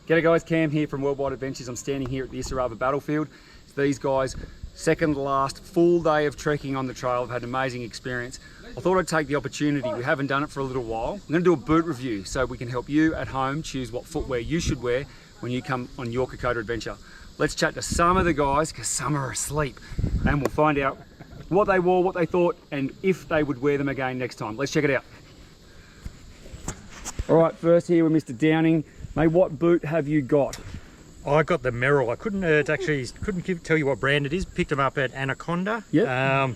G'day guys, Cam here from Worldwide Adventures. I'm standing here at the Isarava battlefield. These guys, second to last full day of trekking on the trail. I've had an amazing experience. I thought I'd take the opportunity, we haven't done it for a little while. I'm going to do a boot review so we can help you at home choose what footwear you should wear when you come on your Kokoda adventure. Let's chat to some of the guys, because some are asleep, and we'll find out what they wore, what they thought, and if they would wear them again next time. Let's check it out. All right, first here with Mr. Downing. Mate, what boot have you got? I got the Merrill. I couldn't tell you what brand it is. Picked them up at Anaconda. Yep.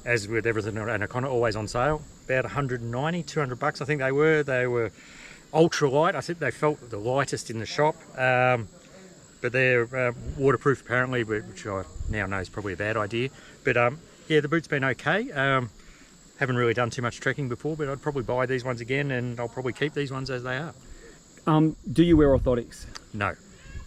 As with everything at Anaconda, always on sale. About 190, 200 bucks I think they were. They were ultra light. I think they felt the lightest in the shop. But they're waterproof apparently, which I now know is probably a bad idea. But yeah, the boot's been okay. Haven't really done too much trekking before, but I'd probably buy these ones again, and I'll probably keep these ones as they are. Do you wear orthotics? No.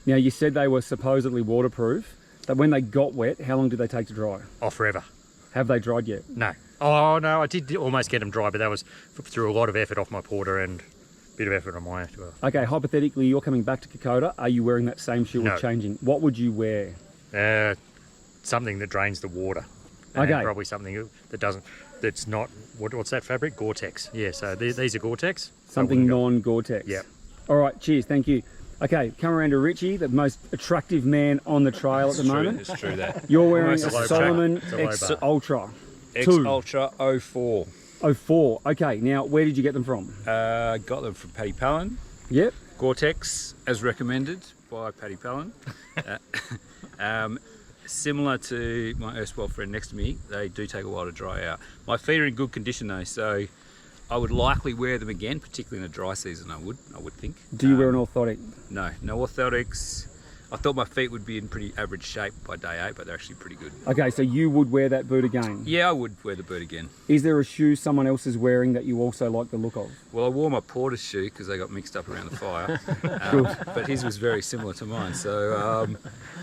Now, you said they were supposedly waterproof, but when they got wet, how long did they take to dry? Oh, forever. Have they dried yet? No. Oh, no, I did almost get them dry, but that was through a lot of effort off my porter and a bit of effort on my end. Okay, hypothetically, you're coming back to Kokoda. Are you wearing that same shoe or changing? What would you wear? Something that drains the water. Okay. Probably something that doesn't, that's not, what's that fabric? Gortex. Yeah, so these are Gortex. Something non-Gortex. Yeah. All right, cheers, thank you. Okay, come around to Richie, the most attractive man on the trail at the moment. It's true that. You're wearing a Solomon X Ultra. X Ultra 04. 04, okay. Now, where did you get them from? Got them from Paddy Palin. Yep. Gortex, as recommended by Paddy Palin. Similar to my erstwhile friend next to me, they do take a while to dry out. My feet are in good condition though, so I would likely wear them again, particularly in the dry season. I would think. Do you wear an orthotic? No orthotics. I thought my feet would be in pretty average shape by day 8, but they're actually pretty good. Okay, so you would wear that boot again? Yeah, I would wear the boot again. Is there a shoe someone else is wearing that you also like the look of? Well, I wore my porter's shoe because they got mixed up around the fire, but his was very similar to mine, so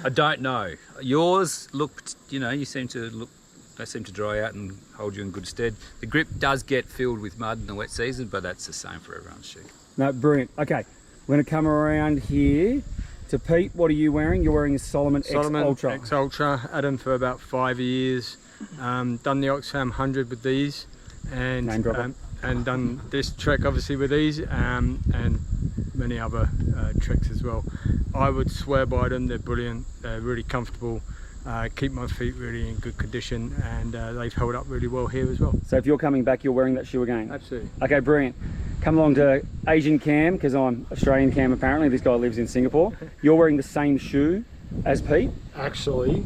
I don't know. Yours looked, you seem to look, they seem to dry out and hold you in good stead. The grip does get filled with mud in the wet season, but that's the same for everyone's shoe. No, brilliant. Okay, we're going to come around here to Pete. What are you wearing? You're wearing a Solomon X Ultra. X Ultra. Had them for about 5 years. Done the Oxfam 100 with these, and done this trek obviously with these, and many other treks as well. I would swear by them. They're brilliant. They're really comfortable. Keep my feet really in good condition, and they've held up really well here as well. So if you're coming back, you're wearing that shoe again? Absolutely. Okay, brilliant. Come along to Asian Cam, because I'm Australian Cam apparently. This guy lives in Singapore. You're wearing the same shoe as Pete? Actually,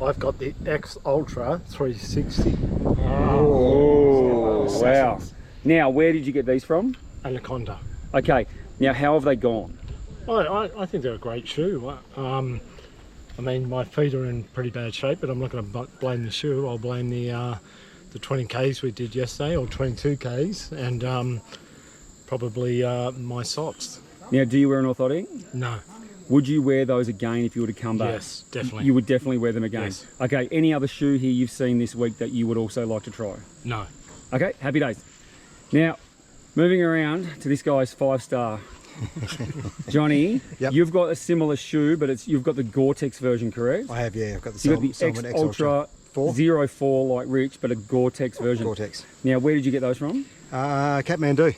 I've got the X Ultra 360. Oh, wow. Now, where did you get these from? Anaconda. Okay, now how have they gone? I think they're a great shoe. I mean, my feet are in pretty bad shape, but I'm not going to blame the shoe. I'll blame the 20 Ks we did yesterday, or 22 Ks, and probably my socks. Now, do you wear an orthotic? No. Would you wear those again if you were to come back? Yes, definitely. You would definitely wear them again? Yes. Okay, any other shoe here you've seen this week that you would also like to try? No. Okay, happy days. Now, moving around to this guy's 5-star. Johnny, Yep. You've got a similar shoe, but you've got the Gore-Tex version, correct? I have, yeah. I've got the You've got the Solomon X Ultra 04 like Rich, but a Gore-Tex version. Gore-Tex. Now, where did you get those from? Kathmandu.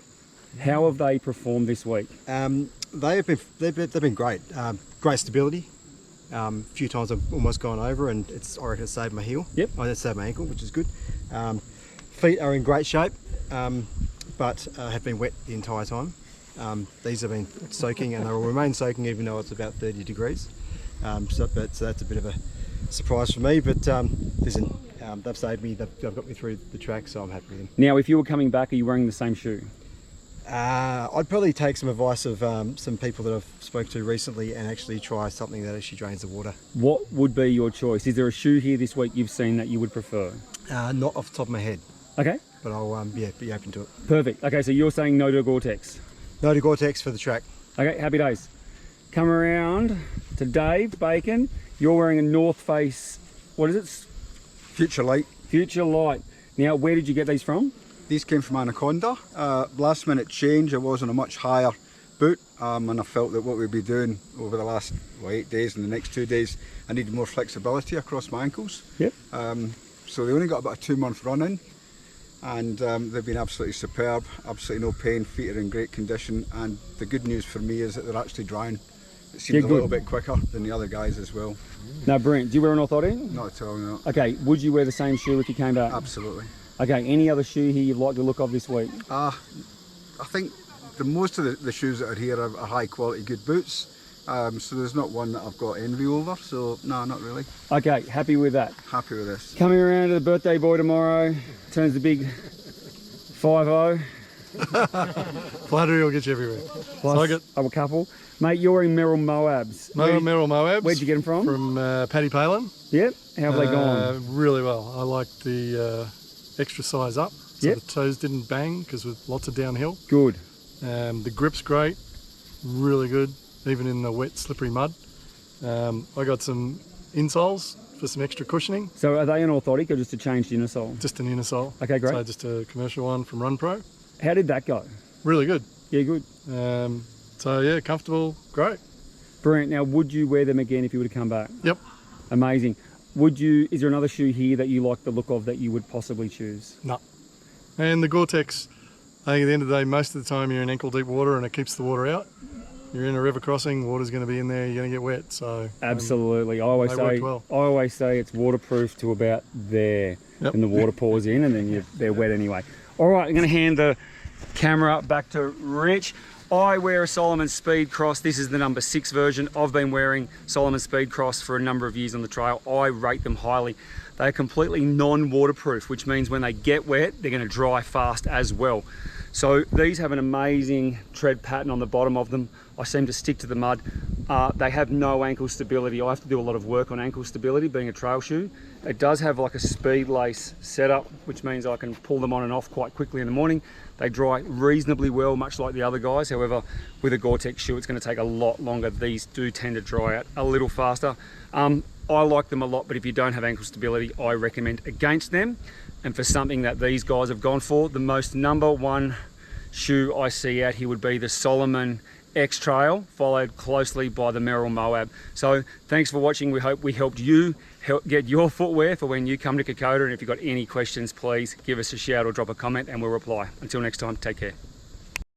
How have they performed this week? They've been great. Great stability. A few times I've almost gone over, and I reckon it saved my heel. Yep. Oh, that saved my ankle, which is good. Feet are in great shape, but have been wet the entire time. These have been soaking, and they will remain soaking even though it's about 30 degrees. So that's a bit of a surprise for me, but listen, they've saved me. They've got me through the track, so I'm happy with them. Now, if you were coming back, are you wearing the same shoe? I'd probably take some advice of some people that I've spoke to recently and actually try something that actually drains the water. What would be your choice? Is there a shoe here this week you've seen that you would prefer? Not off the top of my head. Okay. But I'll be open to it. Perfect. Okay, so you're saying no to Gore-Tex? No to Gore-Tex for the track. Okay, happy days. Come around to Dave Bacon. You're wearing a North Face, what is it? Future Light. Future Light. Now, where did you get these from? These came from Anaconda. Last minute change. I was on a much higher boot, and I felt that what we'd be doing over the last 8 days and the next 2 days, I needed more flexibility across my ankles. Yep. So they only got about a 2-month run in, and they've been absolutely superb, absolutely no pain, feet are in great condition, and the good news for me is that they're actually drying. It seems a little bit quicker than the other guys as well. Now, Brent, do you wear an orthotic? Not at all, no. Okay, would you wear the same shoe if you came back? Absolutely. Okay, any other shoe here you'd like the look of this week? I think most of the shoes that are here are high quality, good boots. So there's not one that I've got envy over, so no, not really. Okay, happy with that. Happy with this. Coming around to the birthday boy tomorrow, turns the big 5-0. Flattery will get you everywhere. Plus a couple. Mate, you're in Merrill Moabs. Merrill Moabs. Where'd you get them from? From Paddy Palin. Yep. How have they gone? Really well. I like the extra size up, so the toes didn't bang because with lots of downhill. Good. The grip's great, really good, even in the wet, slippery mud. I got some insoles for some extra cushioning. So are they an orthotic or just a changed inner sole? Just an inner sole. Okay, great. So just a commercial one from Run Pro. How did that go? Really good. Yeah, good. So yeah, comfortable, great. Brilliant. Now, would you wear them again if you were to come back? Yep. Amazing. Would you? Is there another shoe here that you like the look of that you would possibly choose? No. And the Gortex, I think at the end of the day, most of the time you're in ankle deep water and it keeps the water out. You're in a river crossing, water's going to be in there, you're going to get wet. So absolutely. I always say it's waterproof to about there, and the water pours in, and then they're wet anyway. All right, I'm going to hand the camera back to Rich. I wear a Solomon Speed Cross. This is the number 6 version. I've been wearing Solomon Speed Cross for a number of years on the trail. I rate them highly. They are completely non-waterproof, which means when they get wet, they're going to dry fast as well. So these have an amazing tread pattern on the bottom of them. I seem to stick to the mud. They have no ankle stability. I have to do a lot of work on ankle stability being a trail shoe. It does have like a speed lace setup, which means I can pull them on and off quite quickly in the morning. They dry reasonably well, much like the other guys. However, with a Gore-Tex shoe, it's going to take a lot longer. These do tend to dry out a little faster. I like them a lot, but if you don't have ankle stability, I recommend against them. And for something that these guys have gone for, the most #1 shoe I see out here would be the Solomon X Trail, followed closely by the Merrill Moab. So thanks for watching. We hope we helped you get your footwear for when you come to Kokoda. And if you've got any questions, please give us a shout or drop a comment and we'll reply. Until next time, take care.